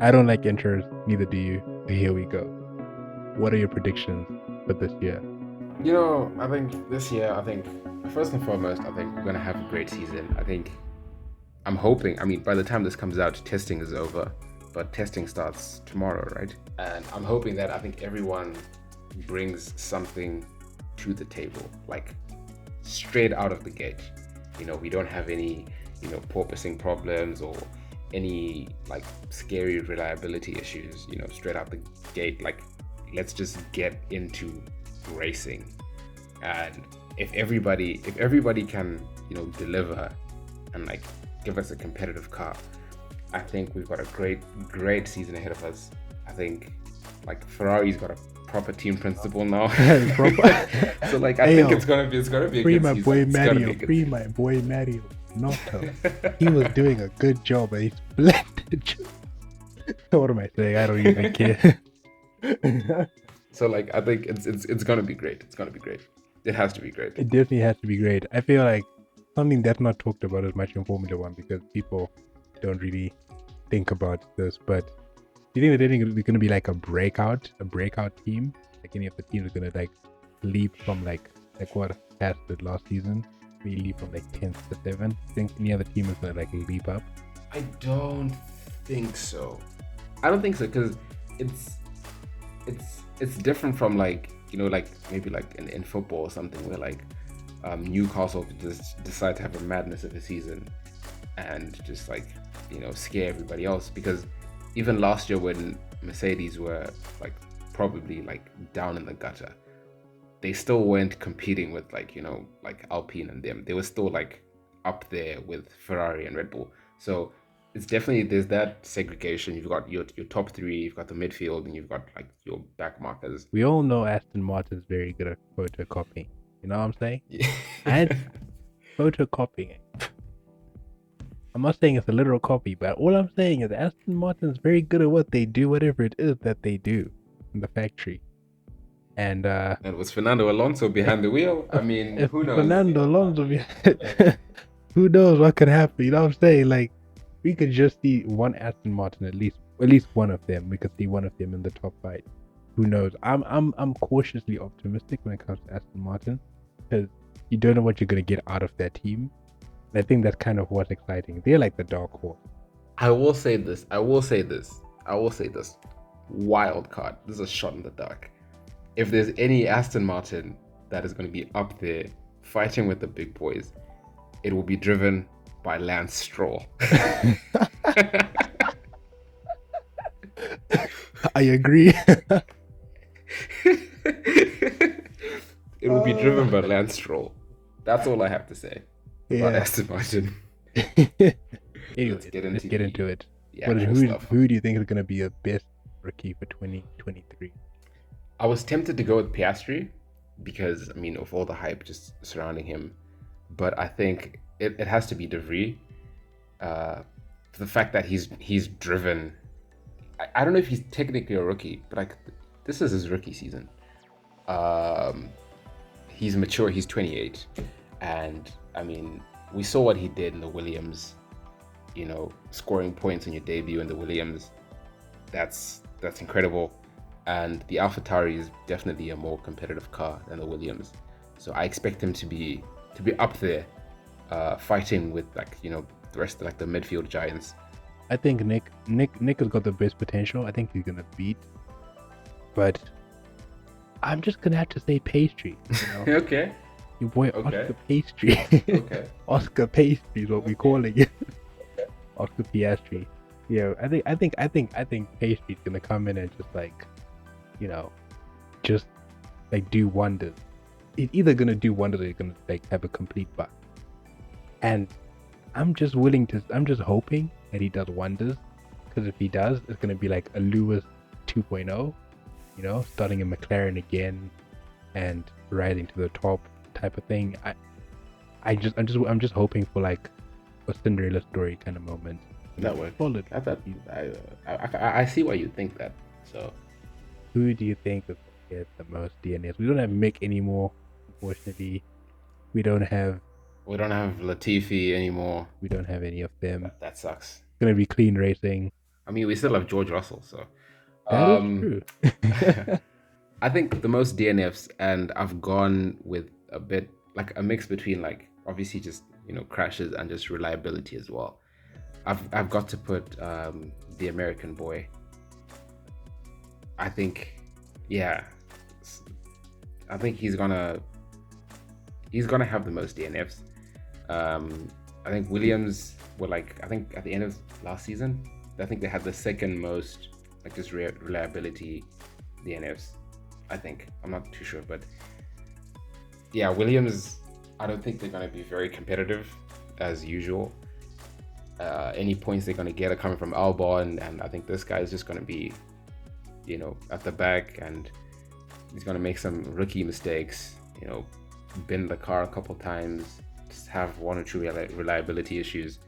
I don't like intros, neither do you. So here we go. What are your predictions for this year? I think this year, first and foremost, I think we're gonna have a great season. I'm hoping. I mean, by the time this comes out, testing is over, but testing starts tomorrow, right? And I'm hoping that I think everyone brings something to the table, like straight out of the gate. We don't have any, porpoising problems or any like scary reliability issues, straight out the gate. Like, let's just get into racing. And if everybody can, deliver and like give us a competitive car, I think we've got a great season ahead of us. I think like Ferrari's got a proper team principle now. Proper. So like I Hey, think yo, it's gonna be a free good my season. boy It's gonna be Mario. a good Free season. my boy Mario. Noto. He was doing a good job, but he splendid. What am I saying? I don't even care. So like I think it's gonna be great. It's gonna be great. It has to be great. It definitely has to be great. I feel like something that's not talked about as much in Formula One because people don't really think about this. But do you think that there's going to be like a breakout team? Like any of the teams are going to like leap from like what Cass did last season? We leap from like 10th to 7th. Think any other team is going to like leap up? I don't think so. I don't think so because it's it's different from like like maybe like in football or something where like Newcastle could just decide to have a madness of a season and just like scare everybody else, because even last year when Mercedes were like probably like down in the gutter, they still weren't competing with like like Alpine and them. They were still like up there with Ferrari and Red Bull. So it's definitely, there's that segregation. You've got your top three, you've got the midfield, and you've got like your back markers. We all know Aston Martin's very good at photocopying. You know what I'm saying? Yeah. And photocopying. I'm not saying it's a literal copy, but all I'm saying is Aston Martin's very good at what they do, whatever it is that they do in the factory. And And was Fernando Alonso behind the wheel? I mean, if who knows? Fernando Alonso, who knows what could happen? You know what I'm saying? Like, we could just see one Aston Martin, at least one of them. We could see one of them in the top five. Who knows? I'm cautiously optimistic when it comes to Aston Martin because you don't know what you're gonna get out of that team. And I think that's kind of what's exciting. They're like the dark horse. I will say this. I will say this. I will say this. Wild card. This is a shot in the dark. If there's any Aston Martin that is going to be up there fighting with the big boys, it will be driven by Lance Stroll. I agree. It will be driven by Lance Stroll. That's all I have to say about Yeah. Aston Martin. Anyways, let's get into it. the actual stuff. Who do you think is going to be the best rookie for 2023? I was tempted to go with Piastri because, I mean, of all the hype just surrounding him, but I think it has to be De Vries. The fact that he's driven, I don't know if he's technically a rookie, but like this is his rookie season. He's mature. He's 28, and I mean, we saw what he did in the Williams. Scoring points in your debut in the Williams. That's incredible. And the AlphaTauri is definitely a more competitive car than the Williams. So I expect him to be up there, fighting with like the rest of like the midfield giants. I think Nick has got the best potential. I think he's going to beat, but I'm just going to have to say Pastry. Okay. Your boy Okay. Oscar Pastry. Okay. Oscar Pastry is what we're calling it. Oscar Piastri. Yeah, I think Pastry's gonna come in and just like, just like do wonders. He's either gonna do wonders or he's gonna like have a complete bust. And I'm just hoping that he does wonders, because if he does, it's gonna be like a Lewis 2.0, starting in McLaren again and rising to the top type of thing. I'm just hoping for like a Cinderella story kind of moment. That works. Solid. I see why you think that. So Who do you think is going to get the most DNS? We don't have Mick anymore, unfortunately. We don't have Latifi anymore. We don't have any of them. That sucks. It's going to be clean racing. I mean, we still have George Russell, so That is um, true. I think the most DNFs, and I've gone with a bit like a mix between like obviously just crashes and just reliability as well. I've got to put the American boy. I think, yeah, I think he's gonna have the most DNFs. I think Williams were like I think at the end of last season, I think they had the second most like just reliability DNFs. I think I'm not too sure, but yeah, Williams. I don't think they're gonna be very competitive as usual. Any points they're gonna get are coming from Albon, and I think this guy is just gonna be, at the back, and he's gonna make some rookie mistakes. Bend the car a couple times, just have one or two reliability issues.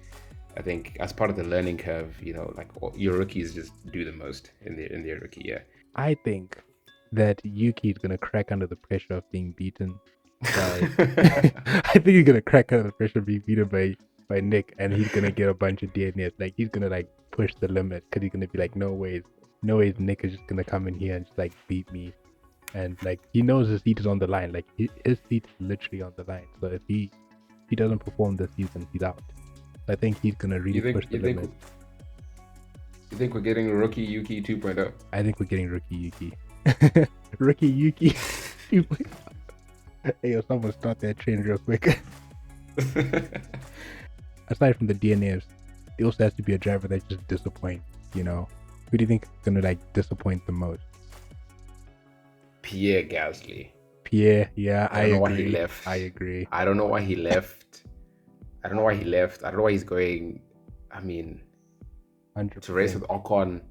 I think as part of the learning curve, like your rookies just do the most in their rookie year. I think that Yuki is gonna crack under the pressure of being beaten by. I think he's gonna crack under the pressure of being beaten by Nick, and he's gonna get a bunch of DNS. Like he's gonna like push the limit because he's gonna be like, no ways, Nick is just gonna come in here and just like beat me, and like he knows his seat is on the line. Like his seat is literally on the line. So if he doesn't perform this season, he's out. So I think he's gonna really push the limit. You think we're getting rookie Yuki 2.0? I think we're getting rookie Yuki. Rookie Yuki 2.0. Hey, yo, someone start that train real quick. Aside from the DNFs, there also has to be a driver that just disappoints, Who do you think is gonna like disappoint the most? Pierre Gasly. Pierre, yeah, I don't know agree. why he left. I agree. I don't know why he left. I don't know why he's going. I mean, 100%. To race with Ocon,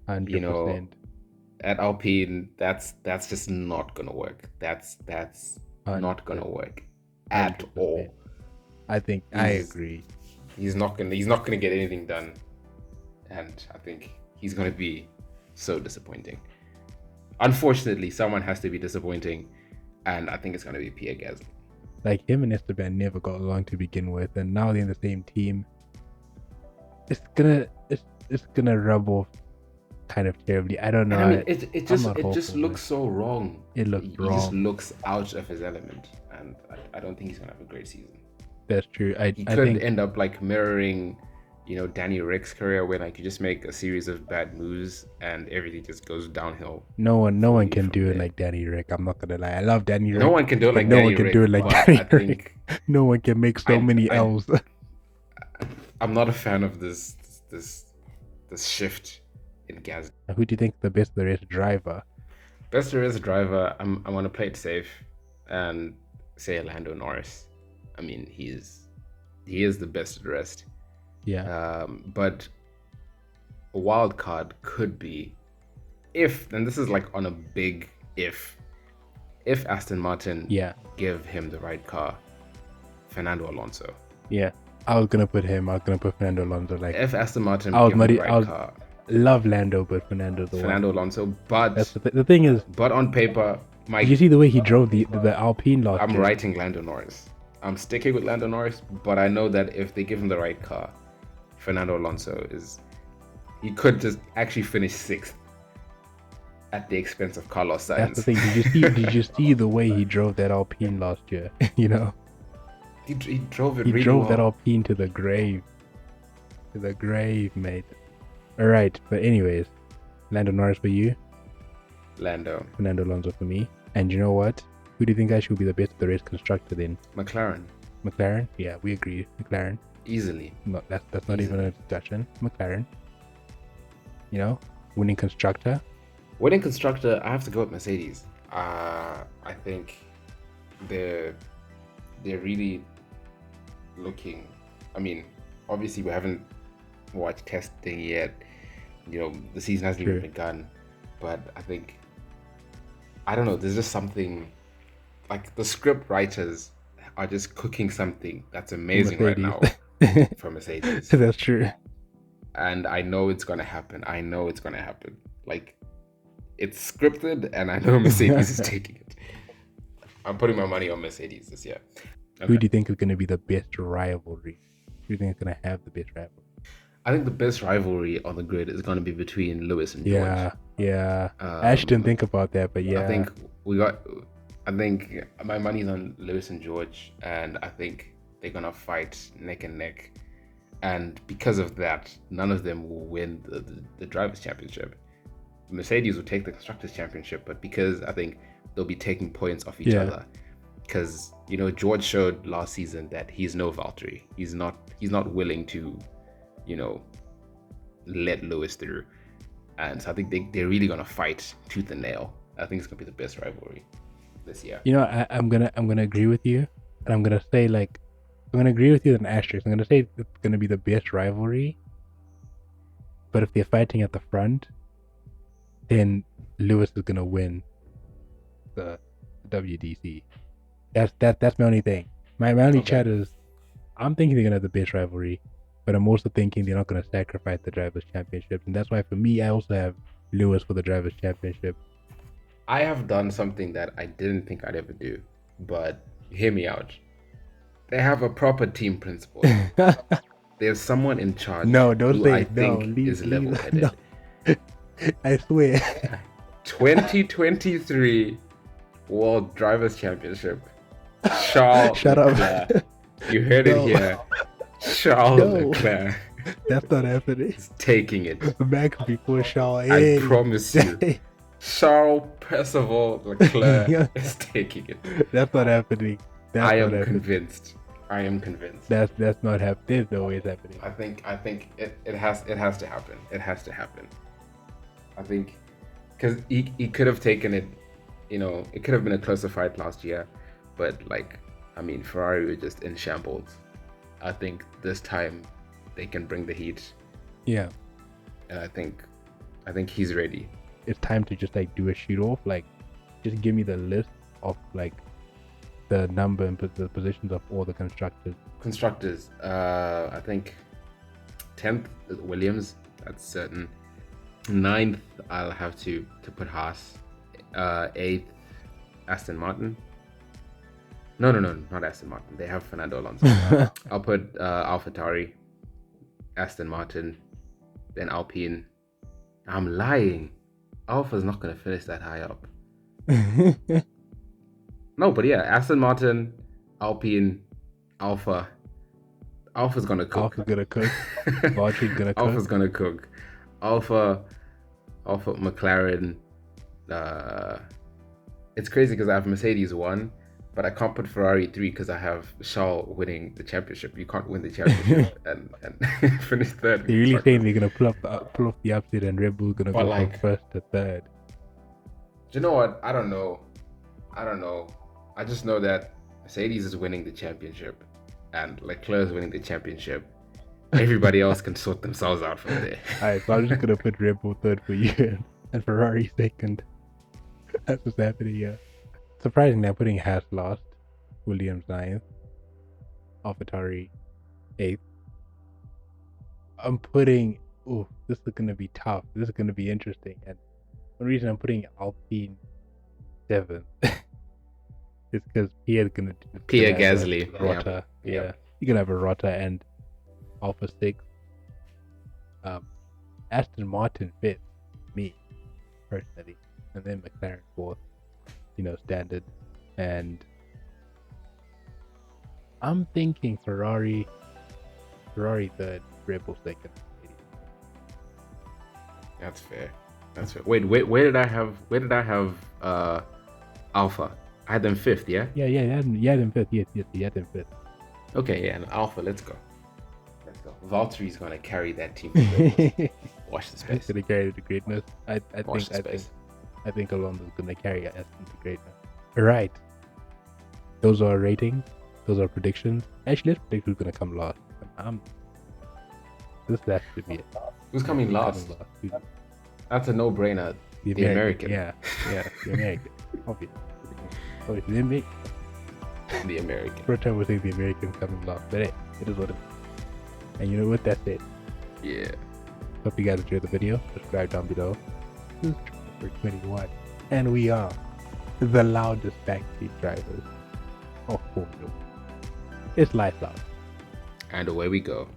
100%. At Alpine, that's just not gonna work. That's 100%. not gonna work at 100%. All. I think I agree. He's not gonna get anything done, and I think he's gonna be so disappointing. Unfortunately, someone has to be disappointing, and I think it's gonna be Pierre Gasly. Like him and Esteban never got along to begin with, and now they're in the same team. It's gonna rub off kind of terribly. I don't know. And I mean, it just looks so wrong. It looks wrong. He just looks out of his element, and I don't think he's gonna have a great season. That's true. He could end up like mirroring, Danny Rick's career, where like you just make a series of bad moves and everything just goes downhill. No one can do it like Danny Rick. I'm not gonna lie. I love Danny Rick. No one can do it like Danny Rick. No one can do it like Danny Rick. No one can make so many L's. I'm not a fan of this shift in Gasly. Who do you think the best of the race driver? Best of the race driver, I want to play it safe and say Lando Norris. I mean, he is the best of the rest. Yeah. But a wild card could be if, and this is like on a big if Aston Martin give him the right car, Fernando Alonso. Yeah. I was gonna put him. I was gonna put Fernando Alonso. Like if Aston Martin give him the right car. Love Lando, but Fernando Alonso. But that's the thing is. But on paper, Mike. Did you see the way he drove the Alpine last year? I'm writing Lando Norris. I'm sticking with Lando Norris, but I know that if they give him the right car, Fernando Alonso he could just actually finish 6th at the expense of Carlos Sainz. That's the thing. Did you see the way he drove that Alpine last year? He drove it. He drove that Alpine to the grave. Mate. All right, but anyways, Lando Norris for you. Fernando Alonso for me. And you know what? Who do you think actually will be the best of the race constructor then? McLaren. Yeah, we agree. McLaren. Easily. No, that's not even a discussion. McLaren. Winning constructor. I have to go with Mercedes. I think they're really looking. I mean, obviously we haven't watched testing yet. The season hasn't even begun. But I don't know. There's just something. Like the script writers are just cooking something that's amazing right now for Mercedes. That's true. And I know it's gonna happen. Like it's scripted, and I know Mercedes is taking it. I'm putting my money on Mercedes this year. Okay. Who do you think is gonna be the best rivalry? Who do you think is gonna have the best rivalry? I think the best rivalry on the grid is going to be between Lewis and George. Yeah. I actually didn't think about that, but yeah. I think we got. I think my money's on Lewis and George, and I think they're gonna fight neck and neck. And because of that, none of them will win the drivers' championship. Mercedes will take the constructors' championship, but because I think they'll be taking points off each other. Because George showed last season that he's no Valtteri. He's not willing to, let Lewis through. And so I think they're really gonna fight tooth and nail. I think it's gonna be the best rivalry this year. I'm gonna agree with you, and I'm gonna say I'm gonna agree with you with an asterisk. I'm gonna say it's gonna be the best rivalry, but if they're fighting at the front, then Lewis is gonna win the WDC. That's my only thing. My only chat is, I'm thinking they're gonna have the best rivalry, but I'm also thinking they're not gonna sacrifice the drivers' championship, and that's why for me, I also have Lewis for the drivers' championship. I have done something that I didn't think I'd ever do, but hear me out. They have a proper team principle. There's someone in charge. No, don't who say I think is level-headed. No. I swear. 2023 World Drivers' Championship. Charles Shut Leclerc. up. You heard it here. Charles Leclerc. That's not happening. He's taking it. Back before Charles. I promise you. Charles Percival Leclerc is taking it. That's not happening. I am convinced. That's not happening. There's no way it's happening. I think it has to happen. It has to happen. I think because he could have taken it. It could have been a closer fight last year, but Ferrari were just in shambles. I think this time they can bring the heat. Yeah. And I think he's ready. It's time to just do a shoot off. Just give me the list of the number and the positions of all the constructors. I think 10th is Williams. That's certain. 9th, I'll have to put Haas. 8th, Aston Martin. No, not Aston Martin. They have Fernando Alonso. I'll put AlphaTauri, Aston Martin, then Alpine. I'm lying. Alpha's not going to finish that high up. No, but yeah, Aston Martin, Alpine, Alpha. Alpha's going to cook. Alpha's going to cook. Valtteri's going to cook. Alpha's going to cook. Alpha, McLaren. It's crazy because I have Mercedes 1, but I can't put Ferrari 3 because I have Charles winning the championship. You can't win the championship and finish third. They're really saying they're gonna pull off the upset and Red Bull's gonna go from first to third. Do you know what? I don't know. I just know that Mercedes is winning the championship and Leclerc is winning the championship. Everybody else can sort themselves out from there. Alright, so I'm just gonna put Red Bull third for you and Ferrari second. That's what's happening here. Surprisingly, I'm putting Haas last, Williams 9th, AlphaTauri 8th. I'm putting, this is going to be tough. This is going to be interesting. And the reason I'm putting Alpine 7th is because Pierre Gasly. Rotta. Yeah. You're going to have a Rotta and Alpha 6. Aston Martin 5th, me, personally. And then McLaren 4th. Standard. And I'm thinking Ferrari 3rd, Red Bull 2nd. That's fair. Wait, where did I have Alpha? I had them 5th, yeah? Yeah, you had them 5th. Yes, you had them 5th. Okay, yeah, and Alpha, let's go. Valtteri's gonna carry that team. Watch the space. He's gonna carry the greatness. I think Alonso's gonna carry us into greatness. Alright. Those are ratings. Those are predictions. Actually, let's predict who's gonna come last. That should be it. Who's coming last? That's a no-brainer. The American. Yeah, the American. Obviously. The American. First time we think the American's coming last. But hey, it is what it is. And you know what? That's it. Yeah. Hope you guys enjoyed the video. Subscribe down below. This is for 21. And we are the loudest backseat drivers of Formula 1. It's life loud. And away we go.